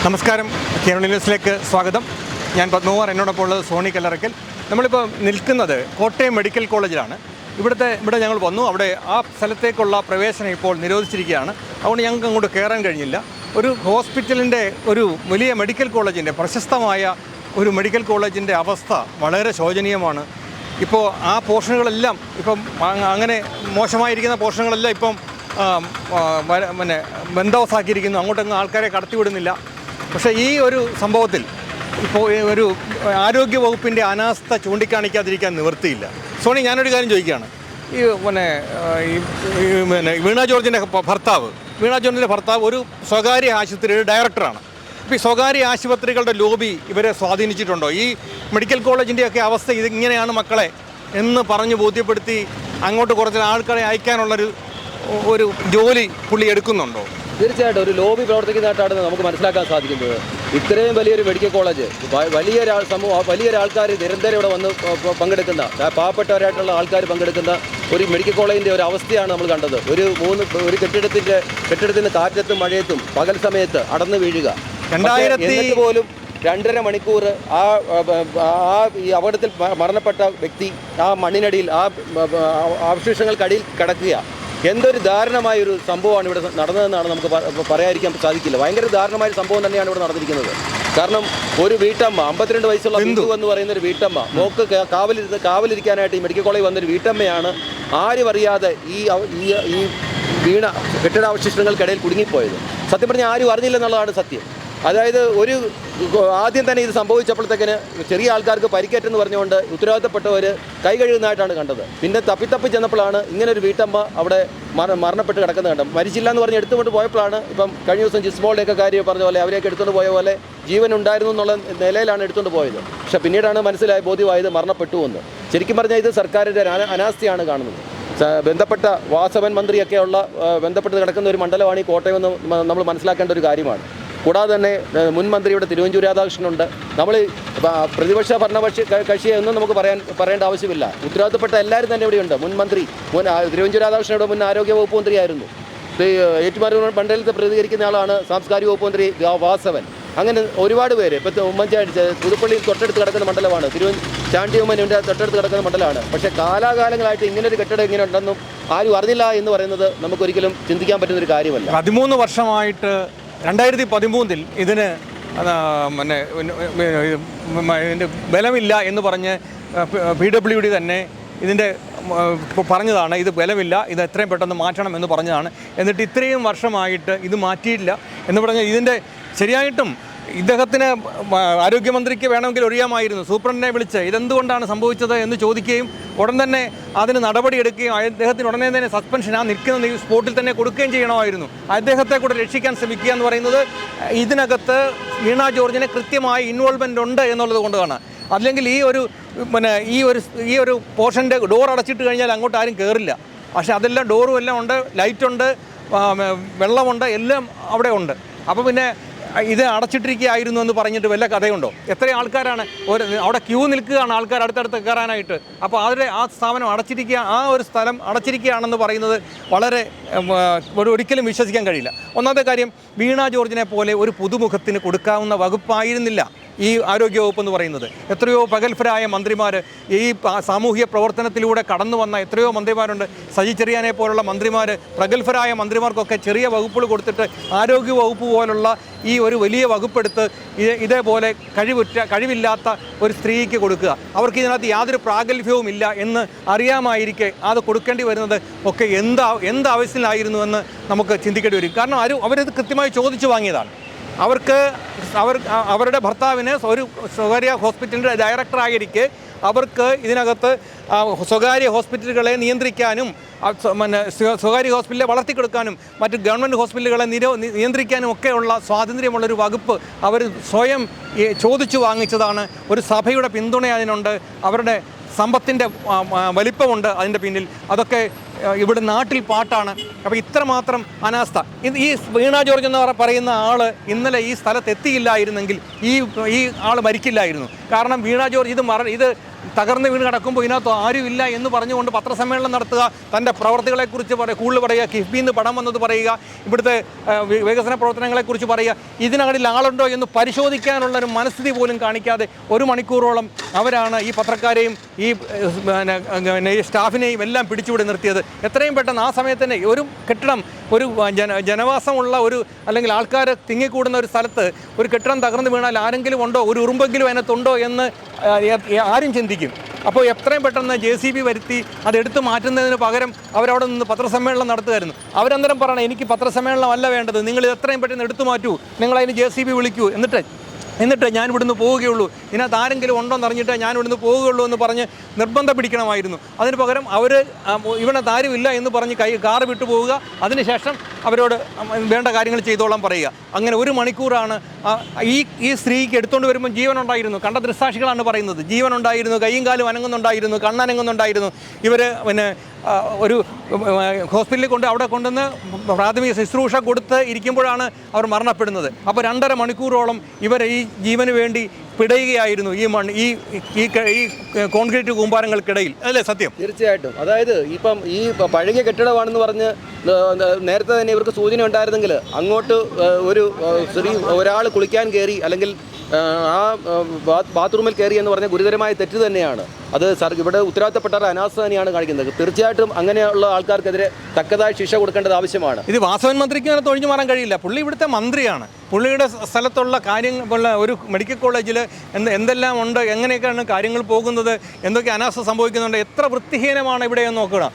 നമസ്കാരം, കേരള ന്യൂസിലേക്ക് സ്വാഗതം. ഞാൻ പത്മകുമാർ, എന്നോടൊപ്പം ഉള്ളത് സോണി കല്ലറയ്ക്കൽ. നമ്മളിപ്പോൾ നിൽക്കുന്നത് കോട്ടയം മെഡിക്കൽ കോളേജിലാണ്. ഇവിടെ ഞങ്ങൾ വന്നു. അവിടെ ആ സ്ഥലത്തേക്കുള്ള പ്രവേശനം ഇപ്പോൾ നിരോധിച്ചിരിക്കുകയാണ്. അതുകൊണ്ട് ഞങ്ങൾക്ക് അങ്ങോട്ട് കയറാൻ കഴിഞ്ഞില്ല. ഒരു ഹോസ്പിറ്റലിൻ്റെ, ഒരു വലിയ മെഡിക്കൽ കോളേജിൻ്റെ, പ്രശസ്തമായ ഒരു മെഡിക്കൽ കോളേജിൻ്റെ അവസ്ഥ വളരെ ശോചനീയമാണ്. ഇപ്പോൾ ആ പോർഷനുകളെല്ലാം ഇപ്പം അങ്ങനെ മോശമായിരിക്കുന്ന പോർഷനുകളെല്ലാം ഇപ്പം പിന്നെ ബന്ദോബസ്താക്കിയിരിക്കുന്നു. അങ്ങോട്ടൊന്നും ആൾക്കാരെ കടത്തിവിടുന്നില്ല. പക്ഷേ ഈ ഒരു സംഭവത്തിൽ ഇപ്പോൾ ഒരു ആരോഗ്യ വകുപ്പിൻ്റെ അനാസ്ഥ ചൂണ്ടിക്കാണിക്കാതിരിക്കാൻ നിവൃത്തിയില്ല. സോണി, ഞാനൊരു കാര്യം ചോദിക്കുകയാണ്. വീണ ജോർജിൻ്റെ ഭർത്താവ് ഒരു സ്വകാര്യ ആശുപത്രിയുടെ ഡയറക്ടറാണ്. ഇപ്പോൾ ഈ സ്വകാര്യ ആശുപത്രികളുടെ ലോബി ഇവരെ സ്വാധീനിച്ചിട്ടുണ്ടോ? ഈ മെഡിക്കൽ കോളേജിൻ്റെയൊക്കെ അവസ്ഥ ഇതിങ്ങനെയാണ് മക്കളെ എന്ന് പറഞ്ഞ് ബോധ്യപ്പെടുത്തി അങ്ങോട്ട് കുറച്ച് ആൾക്കാരെ അയക്കാനുള്ളൊരു ജോലി പുള്ളി എടുക്കുന്നുണ്ടോ? തീർച്ചയായിട്ടും ഒരു ലോബി പ്രവർത്തിക്കുന്നതായിട്ടാണ് നമുക്ക് മനസ്സിലാക്കാൻ സാധിക്കുന്നത്. ഇത്രയും വലിയൊരു മെഡിക്കൽ കോളേജ്, വലിയൊരാൾക്കാർ നിരന്തരം ഇവിടെ വന്ന് പങ്കെടുക്കുന്ന, പാവപ്പെട്ടവരായിട്ടുള്ള ആൾക്കാർ പങ്കെടുക്കുന്ന ഒരു മെഡിക്കൽ കോളേജിൻ്റെ ഒരു അവസ്ഥയാണ് നമ്മൾ കണ്ടത്. ഒരു കെട്ടിടത്തിൻ്റെ കാറ്റത്തും മഴയത്തും പകൽ സമയത്ത് അടർന്നു വീഴുക. എന്നിട്ട് പോലും 2.5 മണിക്കൂർ ഈ അപകടത്തിൽ മരണപ്പെട്ട വ്യക്തി ആ മണ്ണിനടിയിൽ, ആ അവശിഷ്ടങ്ങൾക്കടിയിൽ കിടക്കുക. എന്തൊരു ദാരുണമായൊരു സംഭവമാണ് ഇവിടെ നടന്നതെന്നാണ് നമുക്ക് പറയാതിരിക്കാൻ സാധിക്കില്ല. ഭയങ്കര ദാരുണമായ സംഭവം തന്നെയാണ് ഇവിടെ നടന്നിരിക്കുന്നത്. കാരണം ഒരു വീട്ടമ്മ, 52 വയസ്സുള്ള ബിന്ദു എന്ന് പറയുന്ന ഒരു വീട്ടമ്മ, മോക്ക് കാവലിരിക്കാനായിട്ട് ഈ മെഡിക്കൽ കോളേജ് വന്നൊരു വീട്ടമ്മയാണ് ആരും അറിയാതെ ഈ വീണ കെട്ടിടാവശിഷ്ടങ്ങൾക്കിടയിൽ കുടുങ്ങിപ്പോയത്. സത്യം പറഞ്ഞാൽ ആരും അറിഞ്ഞില്ലെന്നുള്ളതാണ് സത്യം. അതായത് ആദ്യം തന്നെ ഇത് സംഭവിച്ചപ്പോഴത്തേക്കിന് ചെറിയ ആൾക്കാർക്ക് പരിക്കേറ്റെന്ന് പറഞ്ഞുകൊണ്ട് ഉത്തരവാദിത്തപ്പെട്ടവർ കൈ കഴുകുന്നതായിട്ടാണ് കണ്ടത്. പിന്നെ തപ്പി ചെന്നപ്പോഴാണ് ഇങ്ങനൊരു വീട്ടമ്മ അവിടെ മരണപ്പെട്ട് കിടക്കുന്നത് കണ്ടത്. മരിച്ചില്ല എന്ന് പറഞ്ഞ് എടുത്തുകൊണ്ട് പോയപ്പോഴാണ് ഇപ്പം കഴിഞ്ഞ ദിവസം ജിസ്മോളുടെയൊക്കെ കാര്യം പറഞ്ഞ പോലെ അവരെയൊക്കെ എടുത്തുകൊണ്ട് പോയ പോലെ ജീവൻ ഉണ്ടായിരുന്നു എന്നുള്ള നിലയിലാണ് എടുത്തുകൊണ്ട് പോയത്. പക്ഷേ പിന്നീടാണ് ബോധ്യമായത് മരണപ്പെട്ടു എന്ന്. ശരിക്കും പറഞ്ഞാൽ ഇത് സർക്കാരിൻ്റെ അനാസ്ഥയാണ് കാണുന്നത്. ബന്ധപ്പെട്ട വാസവൻ മന്ത്രിയൊക്കെയുള്ള ബന്ധപ്പെട്ട് കിടക്കുന്ന ഒരു മണ്ഡലമാണ് ഈ കോട്ടയം എന്ന് നമ്മൾ മനസ്സിലാക്കേണ്ട ഒരു കാര്യമാണ്. കൂടാതെ തന്നെ മുൻ മന്ത്രിയുടെ തിരുവഞ്ചൂർ രാധാകൃഷ്ണനുണ്ട്. നമ്മൾ പ്രതിപക്ഷ കക്ഷിയെ ഒന്നും നമുക്ക് പറയേണ്ട ആവശ്യമില്ല. ഉത്തരവാദിത്തപ്പെട്ട എല്ലാവരും തന്നെ ഇവിടെയുണ്ട്. മുൻ മന്ത്രി തിരുവഞ്ചൂർ രാധാകൃഷ്ണയുടെ മുൻ ആരോഗ്യ വകുപ്പ് മന്ത്രിയായിരുന്നു. ഏറ്റുമാനൂർ മണ്ഡലത്തെ പ്രതികരിക്കുന്ന ആളാണ് സാംസ്കാരിക വകുപ്പ് മന്ത്രി വാസവൻ. അങ്ങനെ ഒരുപാട് പേര്. ഇപ്പോൾ ഉമ്മൻചാണ്ടി പുതുപ്പള്ളി തൊട്ടടുത്ത് കിടക്കുന്ന മണ്ഡലമാണ്. ചാണ്ടി ഉമ്മൻ്റെ തൊട്ടടുത്ത് കിടക്കുന്ന മണ്ഡലമാണ്. പക്ഷേ കാലാകാലങ്ങളായിട്ട് ഇങ്ങനൊരു കെട്ടിടം ഇങ്ങനെ ഉണ്ടെന്നും ആരും അറിഞ്ഞില്ല എന്ന് പറയുന്നത് നമുക്കൊരിക്കലും ചിന്തിക്കാൻ പറ്റുന്നൊരു കാര്യമല്ല. 13 വർഷമായിട്ട് 2013 ഇതിന് ഇതിൻ്റെ ബലമില്ല എന്ന് പറഞ്ഞ് PWD തന്നെ ഇതിൻ്റെ പറഞ്ഞതാണ്. ഇത് ബലമില്ല, ഇത് എത്രയും പെട്ടെന്ന് മാറ്റണം എന്ന് പറഞ്ഞതാണ്. എന്നിട്ട് ഇത്രയും വർഷമായിട്ട് ഇത് മാറ്റിയില്ല എന്ന് പറഞ്ഞാൽ ഇതിൻ്റെ ശരിയായിട്ടും ഇദ്ദേഹത്തിന് ആരോഗ്യമന്ത്രിക്ക് വേണമെങ്കിൽ ഒഴിയാമായിരുന്നു. സൂപ്രണ്ടിനെ വിളിച്ച് ഇതെന്തുകൊണ്ടാണ് സംഭവിച്ചത് എന്ന് ചോദിക്കുകയും ഉടൻ തന്നെ അതിന് നടപടിയെടുക്കുകയും അദ്ദേഹത്തിന് ഉടനെ തന്നെ സസ്പെൻഷൻ നിൽക്കുന്ന സ്പോട്ടിൽ തന്നെ കൊടുക്കുകയും ചെയ്യണമായിരുന്നു. അദ്ദേഹത്തെ കൂടെ രക്ഷിക്കാൻ ശ്രമിക്കുക എന്ന് പറയുന്നത് ഇതിനകത്ത് വീണ ജോർജിന് കൃത്യമായ ഇൻവോൾവ്മെൻ്റ് ഉണ്ട് എന്നുള്ളത് കൊണ്ടാണ്. അല്ലെങ്കിൽ ഈ ഒരു പോർഷൻ്റെ ഡോർ അടച്ചിട്ട് കഴിഞ്ഞാൽ അങ്ങോട്ട് ആരും കയറില്ല. പക്ഷേ അതെല്ലാം ഡോറും എല്ലാം ഉണ്ട്, ലൈറ്റുണ്ട്, വെള്ളമുണ്ട്, എല്ലാം അവിടെ ഉണ്ട്. അപ്പോൾ പിന്നെ ഇത് അടച്ചിട്ടിരിക്കുകയായിരുന്നു എന്ന് പറഞ്ഞിട്ട് വല്ല കഥയുണ്ടോ? എത്ര ആൾക്കാരാണ് അവിടെ ക്യൂ നിൽക്കുകയാണ് ആൾക്കാർ അടുത്തടുത്ത് കയറാനായിട്ട്. അപ്പോൾ ആ സ്ഥാപനം അടച്ചിരിക്കുക, ആ ഒരു സ്ഥലം അടച്ചിരിക്കുകയാണെന്ന് പറയുന്നത് വളരെ ഒരിക്കലും വിശ്വസിക്കാൻ കഴിയില്ല. ഒന്നാമത്തെ കാര്യം, വീണ ജോർജിനെ പോലെ ഒരു പുതുമുഖത്തിന് കൊടുക്കാവുന്ന വകുപ്പായിരുന്നില്ല ഈ ആരോഗ്യവകുപ്പ് എന്ന് പറയുന്നത്. എത്രയോ പ്രഗത്ഭരായ മന്ത്രിമാർ, ഈ സാമൂഹിക പ്രവർത്തനത്തിലൂടെ കടന്നു വന്ന എത്രയോ മന്ത്രിമാരുണ്ട്. സജി ചെറിയാനെ പോലുള്ള മന്ത്രിമാർ, പ്രഗത്ഭരായ മന്ത്രിമാർക്കൊക്കെ ചെറിയ വകുപ്പുകൾ കൊടുത്തിട്ട് ആരോഗ്യ വകുപ്പ് പോലുള്ള ഈ ഒരു വലിയ വകുപ്പെടുത്ത് ഇതേപോലെ കഴിവില്ലാത്ത ഒരു സ്ത്രീക്ക് കൊടുക്കുക. അവർക്ക് ഇതിനകത്ത് യാതൊരു പ്രാഗൽഭ്യവും ഇല്ല എന്ന് അറിയാമായിരിക്കെ അത് കൊടുക്കേണ്ടി വരുന്നത് ഒക്കെ എന്ത് ആവശ്യത്തിലായിരുന്നു എന്ന് നമുക്ക് ചിന്തിക്കേണ്ടി വരും. കാരണം അവരിത് കൃത്യമായി ചോദിച്ചു വാങ്ങിയതാണ്. അവരുടെ ഭർത്താവിന് ഒരു സ്വകാര്യ ഹോസ്പിറ്റലിൻ്റെ ഡയറക്ടറായിരിക്കെ അവർക്ക് ഇതിനകത്ത് സ്വകാര്യ ഹോസ്പിറ്റലുകളെ നിയന്ത്രിക്കാനും സ്വകാര്യ ഹോസ്പിറ്റലുകളെ വളർത്തിക്കൊടുക്കാനും മറ്റ് ഗവൺമെൻറ് ഹോസ്പിറ്റലുകളെ നിയന്ത്രിക്കാനും ഒക്കെയുള്ള സ്വാതന്ത്ര്യമുള്ളൊരു വകുപ്പ് അവർ സ്വയം ചോദിച്ചു വാങ്ങിച്ചതാണ്. ഒരു സഭയുടെ പിന്തുണ അതിനുണ്ട്, അവരുടെ സമ്പത്തിൻ്റെ വലിപ്പമുണ്ട് അതിൻ്റെ പിന്നിൽ. അതൊക്കെ ഇവിടെ നാട്ടിൽ പാട്ടാണ്. അപ്പോൾ ഇത്രമാത്രം അനാസ്ഥ. ഈ വീണ ജോർജ് എന്ന് പറയുന്ന ആൾ ഇന്നലെ ഈ സ്ഥലത്ത് എത്തിയില്ലായിരുന്നെങ്കിൽ ഈ ആൾ മരിക്കില്ലായിരുന്നു. കാരണം വീണ ജോർജ് ഇത് തകർന്ന് വീണ് കിടക്കുമ്പോൾ ഇതിനകത്ത് ആരുമില്ല എന്ന് പറഞ്ഞുകൊണ്ട് പത്രസമ്മേളനം നടത്തുക, തൻ്റെ പ്രവർത്തികളെക്കുറിച്ച് കൂടുതൽ പറയുക, കിഫ്ബിയിൽ നിന്ന് പണം വന്നത് പറയുക, ഇവിടുത്തെ വികസന പ്രവർത്തനങ്ങളെക്കുറിച്ച് പറയുക. ഇതിനകത്തിൽ ആളുണ്ടോ എന്ന് പരിശോധിക്കാനുള്ള ഒരു മനസ്ഥിതി പോലും കാണിക്കാതെ 1 മണിക്കൂറോളം അവരാണ് ഈ പത്രക്കാരെയും ഈ സ്റ്റാഫിനെയും എല്ലാം പിടിച്ചുവിടി നിർത്തിയത്. എത്രയും പെട്ടെന്ന് ആ സമയത്ത് തന്നെ ഒരു കെട്ടിടം, ഒരു ജനവാസമുള്ള ഒരു അല്ലെങ്കിൽ ആൾക്കാർ തിങ്ങിക്കൂടുന്ന ഒരു സ്ഥലത്ത് ഒരു കെട്ടിടം തകർന്നു വീണാൽ ആരെങ്കിലും ഉണ്ടോ, ഒരു ഉറുമ്പെങ്കിലും അതിനകത്തുണ്ടോ എന്ന് ആരും ചിന്തിക്കും. അപ്പോൾ എത്രയും പെട്ടെന്ന് JCB വരുത്തി അതെടുത്ത് മാറ്റുന്നതിന് പകരം അവരവിടെ നിന്ന് പത്രസമ്മേളനം നടത്തുമായിരുന്നു. അവരന്തരം പറയണം, എനിക്ക് പത്രസമ്മേളനം അല്ല വേണ്ടത്, നിങ്ങൾ ഇത് എത്രയും പെട്ടെന്ന് എടുത്തു മാറ്റൂ, നിങ്ങളതിന് JCB വിളിക്കൂ, എന്നിട്ട് ഞാൻ ഇവിടുന്ന് പോവുകയുള്ളൂ, ഇതിനകത്ത് ആരെങ്കിലും ഉണ്ടോ എന്ന് അറിഞ്ഞിട്ട് ഞാൻ ഇവിടുന്ന് പോവുകയുള്ളൂ എന്ന് പറഞ്ഞ് നിർബന്ധം പിടിക്കണമായിരുന്നു. അതിന് പകരം അവർ ഇവിടെ ആരുമില്ല എന്ന് പറഞ്ഞ് കാറ് വിട്ടു പോവുക, അതിനുശേഷം അവരോട് വേണ്ട കാര്യങ്ങൾ ചെയ്തോളാൻ പറയുക. അങ്ങനെ 1 മണിക്കൂറാണ്. ഈ സ്ത്രീക്ക് എടുത്തുകൊണ്ട് വരുമ്പോൾ ജീവനുണ്ടായിരുന്നു, കണ്ട ദൃക്സാക്ഷികളാണ് പറയുന്നത്. ജീവനുണ്ടായിരുന്നു, കൈയും കാലും അനങ്ങുന്നുണ്ടായിരുന്നു, കണ്ണനങ്ങുന്നുണ്ടായിരുന്നു. ഇവർ ഒരു ഹോസ്പിറ്റലിൽ അവിടെ കൊണ്ടുവന്ന് പ്രാഥമിക ശുശ്രൂഷ കൊടുത്ത് ഇരിക്കുമ്പോഴാണ് അവർ മരണപ്പെടുന്നത്. അപ്പോൾ 2.5 മണിക്കൂറോളം ഇവർ ഈ ജീവന് വേണ്ടി പിടയുകയായിരുന്നു ഈ കോൺക്രീറ്റ് കൂമ്പാരങ്ങൾക്കിടയിൽ. അല്ലേ സത്യം? തീർച്ചയായിട്ടും. അതായത് ഇപ്പം ഈ പഴകിയ കെട്ടിടമാണെന്ന് പറഞ്ഞ് നേരത്തെ തന്നെ ഇവർക്ക് സൂചന ഉണ്ടായിരുന്നെങ്കിൽ അങ്ങോട്ട് ഒരാൾ കുളിക്കാൻ കയറി അല്ലെങ്കിൽ ആ ബാത്റൂമിൽ കയറി എന്ന് പറഞ്ഞ ഗുരുതരമായ തെറ്റ് തന്നെയാണ്. അത് ഇവിടെ ഉത്തരവാദിത്തപ്പെട്ടവരുടെ അനാസ്ഥ തന്നെയാണ് കാണിക്കുന്നത്. തീർച്ചയായിട്ടും അങ്ങനെയുള്ള ആൾക്കാർക്കെതിരെ തക്കതായ ശിക്ഷ കൊടുക്കേണ്ടത് ആവശ്യമാണ്. ഇത് വാസവൻ മന്ത്രിക്ക് അങ്ങനെ ഒഴിഞ്ഞു മാറാൻ കഴിയില്ല. പുള്ളി ഇവിടുത്തെ മന്ത്രിയാണ്. പുള്ളിയുടെ സ്ഥലത്തുള്ള കാര്യങ്ങൾ, ഒരു മെഡിക്കൽ കോളേജിൽ എന്തെല്ലാം ഉണ്ട്, എങ്ങനെയൊക്കെയാണ് കാര്യങ്ങൾ പോകുന്നത്, എന്തൊക്കെ അനാസ്ഥ സംഭവിക്കുന്നുണ്ട്, എത്ര വൃത്തിഹീനമാണ് ഇവിടെ എന്ന് നോക്കണം.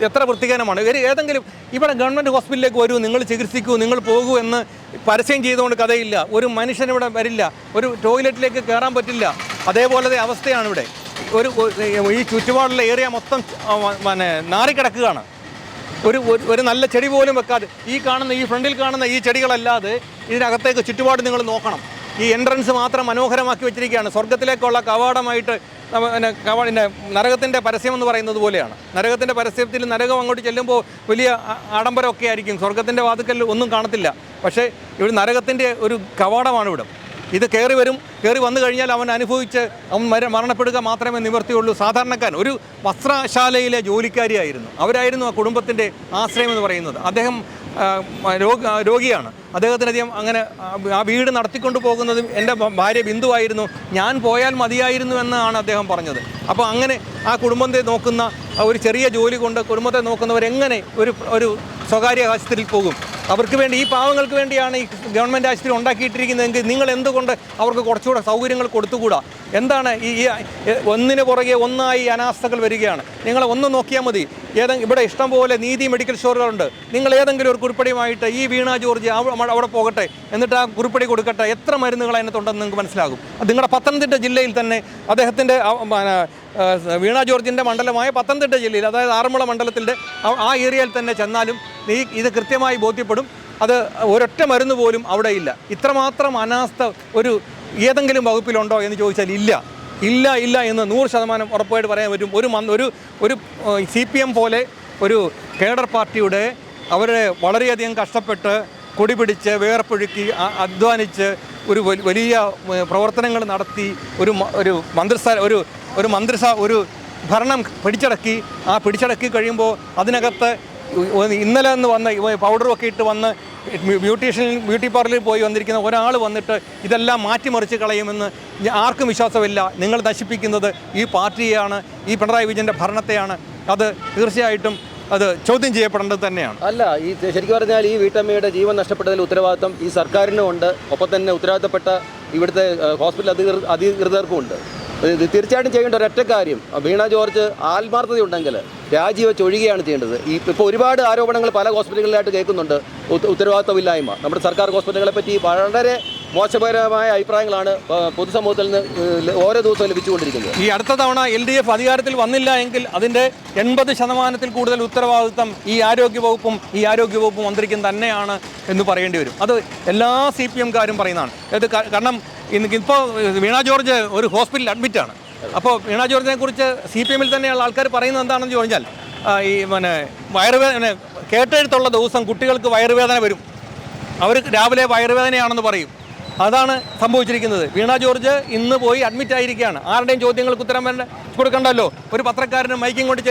എത്ര വൃത്തിഹീനമാണ്. ഏതെങ്കിലും ഇവിടെ ഗവൺമെൻറ് ഹോസ്പിറ്റലിലേക്ക് വരൂ, നിങ്ങൾ ചികിത്സിക്കൂ, നിങ്ങൾ പോകൂ എന്ന് പരസ്യം ചെയ്തുകൊണ്ട് കഥയില്ല. ഒരു മനുഷ്യൻ ഇവിടെ വരില്ല, ഒരു ടോയ്ലറ്റിലേക്ക് കയറാൻ പറ്റില്ല. അതേപോലത്തെ അവസ്ഥയാണ് ഇവിടെ. ഈ ചുറ്റുപാടുള്ള ഏരിയ മൊത്തം നാറിക്കിടക്കുകയാണ്. ഒരു നല്ല ചെടി പോലും വെക്കാതെ ഈ ഫ്രണ്ടിൽ കാണുന്ന ഈ ചെടികളല്ലാതെ ഇതിനകത്തേക്ക് ചുറ്റുപാട് നിങ്ങൾ നോക്കണം. ഈ എൻട്രൻസ് മാത്രം മനോഹരമാക്കി വെച്ചിരിക്കുകയാണ്. സ്വർഗത്തിലേക്കുള്ള കവാടമായിട്ട് നരകത്തിൻ്റെ പരസ്യം എന്ന് പറയുന്നത് പോലെയാണ്. നരകത്തിൻ്റെ പരസ്യത്തിൽ നരകം അങ്ങോട്ട് ചെല്ലുമ്പോൾ വലിയ ആഡംബരമൊക്കെ ആയിരിക്കും, സ്വർഗത്തിൻ്റെ വാതിക്കൽ ഒന്നും കാണത്തില്ല. പക്ഷേ ഇവിടെ നരകത്തിൻ്റെ ഒരു കവാടമാണ് ഇവിടെ. ഇത് കയറി വന്നു കഴിഞ്ഞാൽ അവൻ മരണപ്പെടുക മാത്രമേ നിവർത്തിയുള്ളൂ. സാധാരണക്കാരൻ ഒരു വസ്ത്രശാലയിലെ ജോലിക്കാരിയായിരുന്നു. അവരായിരുന്നു ആ കുടുംബത്തിൻ്റെ ആശ്രയം എന്ന് പറയുന്നത്. അദ്ദേഹം രോഗിയാണ്. അദ്ദേഹത്തിനധികം അങ്ങനെ ആ വീട് നടത്തിക്കൊണ്ട് പോകുന്നതും എൻ്റെ ഭാര്യ ബിന്ദുവായിരുന്നു. ഞാൻ പോയാൽ മതിയായിരുന്നു എന്നാണ് അദ്ദേഹം പറഞ്ഞത്. അപ്പോൾ അങ്ങനെ ആ കുടുംബത്തെ നോക്കുന്ന ഒരു ചെറിയ ജോലി കൊണ്ട് കുടുംബത്തെ നോക്കുന്നവരെങ്ങനെ ഒരു സ്വകാര്യ ആശുപത്രിയിൽ പോകും? അവർക്ക് വേണ്ടി, ഈ പാവങ്ങൾക്ക് വേണ്ടിയാണ് ഈ ഗവൺമെൻറ് ആശുപത്രി ഉണ്ടാക്കിയിട്ടിരിക്കുന്നതെങ്കിൽ നിങ്ങൾ എന്തുകൊണ്ട് അവർക്ക് കുറച്ചുകൂടെ സൗകര്യങ്ങൾ കൊടുത്തുകൂടാ? എന്താണ് ഈ ഒന്നിന് പുറകെ ഒന്നായി അനാസ്ഥകൾ വരികയാണ്. നിങ്ങൾ ഒന്ന് നോക്കിയാൽ മതി. ഇവിടെ ഇഷ്ടംപോലെ നീതി മെഡിക്കൽ സ്റ്റോറുകളുണ്ട്. നിങ്ങൾ ഏതെങ്കിലും ഒരു കുറിപ്പടിയുമായിട്ട് ഈ വീണ ജോർജ് അവിടെ പോകട്ടെ, എന്നിട്ട് ആ കുറിപ്പടി കൊടുക്കട്ടെ. എത്ര മരുന്നുകൾ അതിനകത്തുണ്ടെന്ന് നിങ്ങൾക്ക് മനസ്സിലാകും. നിങ്ങളുടെ പത്തനംതിട്ട ജില്ലയിൽ തന്നെ അദ്ദേഹത്തിൻ്റെ വീണ ജോർജിൻ്റെ മണ്ഡലമായ പത്തനംതിട്ട ജില്ലയിൽ, അതായത് ആറന്മുള മണ്ഡലത്തിൻ്റെ ആ ഏരിയയിൽ തന്നെ ചെന്നാലും ഇത് കൃത്യമായി ബോധ്യപ്പെടും. അത് ഒരൊറ്റ മരുന്ന് പോലും അവിടെ ഇല്ല. ഇത്രമാത്രം അനാസ്ഥ ഏതെങ്കിലും വകുപ്പിലുണ്ടോ എന്ന് ചോദിച്ചാൽ ഇല്ല എന്ന് 100% ഉറപ്പായിട്ട് പറയാൻ പറ്റും. ഒരു CPM പോലെ ഒരു കേഡർ പാർട്ടിയുടെ അവരെ വളരെയധികം കഷ്ടപ്പെട്ട് കൊടിപിടിച്ച് വേർപ്പൊഴുക്കി അധ്വാനിച്ച് വലിയ പ്രവർത്തനങ്ങൾ നടത്തി ഒരു ഭരണം പിടിച്ചടക്കി കഴിയുമ്പോൾ അതിനകത്ത് ഇന്നലെ എന്ന് വന്ന് പൗഡറൊക്കെ ഇട്ട് വന്ന് ബ്യൂട്ടി പാർലറിൽ പോയി വന്നിരിക്കുന്ന ഒരാൾ വന്നിട്ട് ഇതെല്ലാം മാറ്റിമറിച്ച് കളയുമെന്ന് ആർക്കും വിശ്വാസമില്ല. നിങ്ങൾ നശിപ്പിക്കുന്നത് ഈ പാർട്ടിയെയാണ്, ഈ പിണറായി വിജയൻ്റെ ഭരണത്തെയാണ്. അത് തീർച്ചയായിട്ടും അത് ചോദ്യം ചെയ്യപ്പെടേണ്ടത് തന്നെയാണ്. അല്ല, ശരിക്കും പറഞ്ഞാൽ ഈ വീട്ടമ്മയുടെ ജീവൻ നഷ്ടപ്പെട്ടതിൽ ഉത്തരവാദിത്വം ഈ സർക്കാരിനും ഉണ്ട്, ഒപ്പം തന്നെ ഉത്തരവാദിത്തപ്പെട്ട ഇവിടുത്തെ ഹോസ്പിറ്റൽ അധികൃതർക്കും ഉണ്ട്. തീർച്ചയായിട്ടും ചെയ്യേണ്ട ഒരൊറ്റ കാര്യം, വീണ ജോർജ് ആത്മാർത്ഥതയുണ്ടെങ്കിൽ രാജിവെച്ച് ഒഴിയുകയാണ് ചെയ്യേണ്ടത്. ഇപ്പോൾ ഒരുപാട് ആരോപണങ്ങൾ പല ഹോസ്പിറ്റലുകളിലായിട്ട് കേൾക്കുന്നുണ്ട്, ഉത്തരവാദിത്തമില്ലായ്മ. നമ്മുടെ സർക്കാർ ഹോസ്പിറ്റലുകളെ പറ്റി വളരെ മോശപരമായ അഭിപ്രായങ്ങളാണ് പൊതുസമൂഹത്തിൽ നിന്ന് ഓരോ ദിവസവും ലഭിച്ചുകൊണ്ടിരിക്കുന്നത്. ഈ അടുത്ത തവണ LDF അധികാരത്തിൽ വന്നില്ല എങ്കിൽ അതിൻ്റെ 80% കൂടുതൽ ഉത്തരവാദിത്തം ഈ ആരോഗ്യവകുപ്പും മന്ത്രിക്കും തന്നെയാണ് എന്ന് പറയേണ്ടി വരും. അത് എല്ലാ CPM-കാരും പറയുന്നതാണ്. കാരണം ഇപ്പോൾ വീണ ജോർജ് ഒരു ഹോസ്പിറ്റലിൽ അഡ്മിറ്റാണ്. അപ്പോൾ വീണ ജോർജിനെ കുറിച്ച് CPM-ൽ തന്നെയുള്ള ആൾക്കാർ പറയുന്നത് എന്താണെന്ന് ചോദിച്ചാൽ, ഈ വയറുവേദന കേട്ടെഴുത്തുള്ള ദിവസം കുട്ടികൾക്ക് വയറുവേദന വരും. അവർ രാവിലെ വയറുവേദനയാണെന്ന് പറയും. അതാണ് സംഭവിച്ചിരിക്കുന്നത്. വീണ ജോർജ് ഇന്ന് പോയി അഡ്മിറ്റ് ആയിരിക്കുകയാണ്. ആരുടെയും ചോദ്യങ്ങൾക്ക് ഉത്തരം കൊടുക്കണ്ടല്ലോ. ഒരു പത്രക്കാരന് മൈക്കിങ് കൊണ്ട്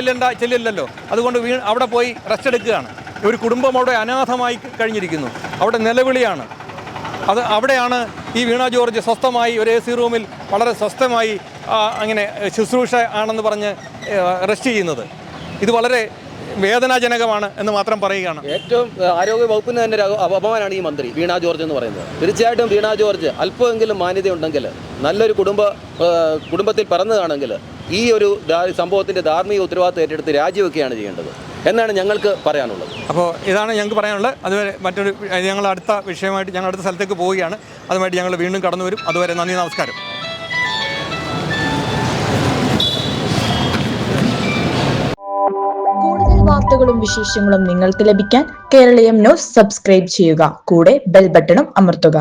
ചെല്ലില്ലല്ലോ. അതുകൊണ്ട് അവിടെ പോയി റെസ്റ്റ് എടുക്കുകയാണ്. ഒരു കുടുംബം അവിടെ അനാഥമായി കഴിഞ്ഞിരിക്കുന്നു. അവിടെ നിലവിളിയാണ്. അവിടെയാണ് ഈ വീണ ജോർജ് സ്വസ്ഥമായി ഒരു AC റൂമിൽ വളരെ സ്വസ്ഥമായി അങ്ങനെ ശുശ്രൂഷ ആണെന്ന് പറഞ്ഞ് റെസ്റ്റ് ചെയ്യുന്നത്. ഇത് വളരെ വേദനാജനകമാണ് എന്ന് മാത്രം പറയുകയാണ്. ഏറ്റവും ആരോഗ്യ വകുപ്പിന് തന്നെ ഒരു അപമാനമാണ് ഈ മന്ത്രി വീണ ജോർജ് എന്ന് പറയുന്നത്. തീർച്ചയായിട്ടും വീണ ജോർജ് അല്പമെങ്കിലും മാന്യതയുണ്ടെങ്കിൽ, നല്ലൊരു കുടുംബത്തിൽ പിറന്നതാണെങ്കിൽ ഈ ഒരു സംഭവത്തിൻ്റെ ധാർമ്മിക ഉത്തരവാദിത്വം ഏറ്റെടുത്ത് രാജിവെക്കുകയാണ് ചെയ്യേണ്ടത് എന്നാണ് ഞങ്ങൾക്ക് പറയാനുള്ളത്. അപ്പോൾ ഇതാണ് ഞങ്ങൾക്ക് പറയാനുള്ളത്. അതുവരെ ഞങ്ങൾ അടുത്ത വിഷയമായിട്ട് ഞങ്ങൾ അടുത്ത സ്ഥലത്തേക്ക് പോവുകയാണ്. അതുമായിട്ട് ഞങ്ങൾ വീണ്ടും കടന്നു വരും. അതുവരെ നന്ദി, നമസ്കാരം. കൂടുതൽ വാർത്തകളും വിശേഷങ്ങളും നിങ്ങൾക്ക് ലഭിക്കാൻ കേരളീയം ന്യൂസ് സബ്സ്ക്രൈബ് ചെയ്യുക. കൂടെ ബെൽ ബട്ടണും അമർത്തുക.